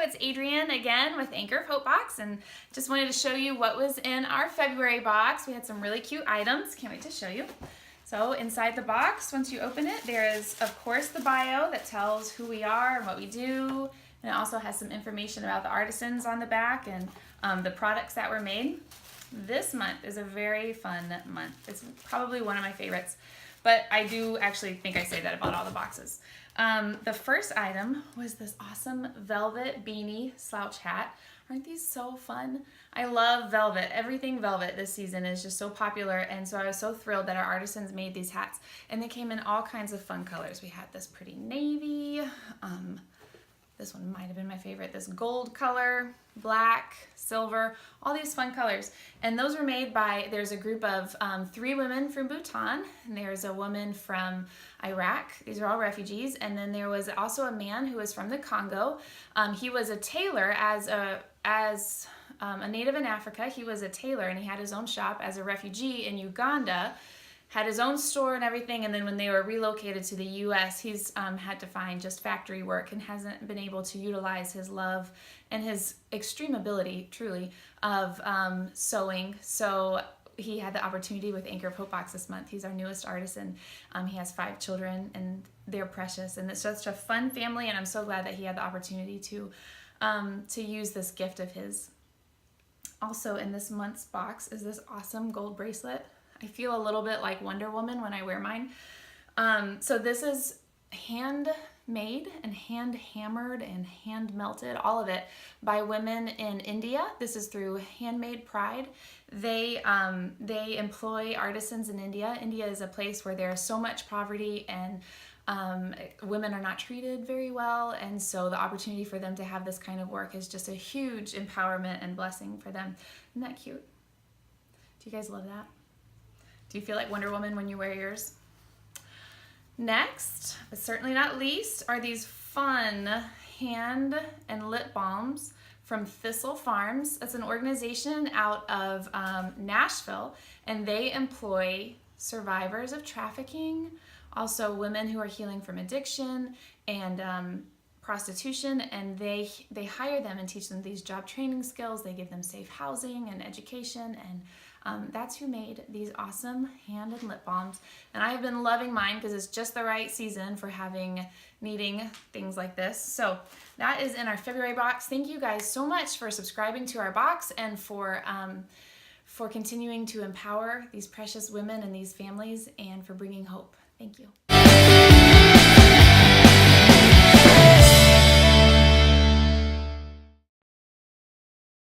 it's Adrienne again with Anchor of Hope Box, and just wanted to show you what was in our February box. We had some really cute items. Can't wait to show you. So inside the box, once you open it, there is, of course, the bio that tells who we are and what we do. And it also has some information about the artisans on the back and the products that were made. This month is a very fun month. It's probably one of my favorites, but I do actually think I say that about all the boxes. The first item was this awesome velvet beanie slouch hat. Aren't these so fun? I love velvet. Everything velvet this season is just so popular, and so I was so thrilled that our artisans made these hats, and they came in all kinds of fun colors. We had this pretty navy, this one might have been my favorite, this gold color, black, silver, all these fun colors. And those were made by, there's a group of 3 women from Bhutan, and there's a woman from Iraq. These are all refugees. And then there was also a man who was from the Congo. He was a tailor as a native in Africa. He was a tailor, and he had his own shop as a refugee in Uganda, had his own store and everything, and then when they were relocated to the U.S., he's had to find just factory work and hasn't been able to utilize his love and his extreme ability, truly, of sewing. So he had the opportunity with Anchor of Hope Box this month. He's our newest artisan. He has 5 children, and they're precious, and it's just a fun family, and I'm so glad that he had the opportunity to use this gift of his. Also in this month's box is this awesome gold bracelet. I feel a little bit like Wonder Woman when I wear mine. So this is handmade and hand hammered and hand melted, all of it, by women in India. This is through Handmade Pride. They employ artisans in India. India is a place where there is so much poverty, and women are not treated very well, and so the opportunity for them to have this kind of work is just a huge empowerment and blessing for them. Isn't that cute? Do you guys love that? Do you feel like Wonder Woman when you wear yours? Next, but certainly not least, are these fun hand and lip balms from Thistle Farms. It's an organization out of Nashville, and they employ survivors of trafficking, also women who are healing from addiction and prostitution, and they hire them and teach them these job training skills. They give them safe housing and education, and that's who made these awesome hand and lip balms. And I have been loving mine because it's just the right season for needing things like this. So that is in our February box. Thank you guys so much for subscribing to our box and for continuing to empower these precious women and these families, and for bringing hope. Thank you.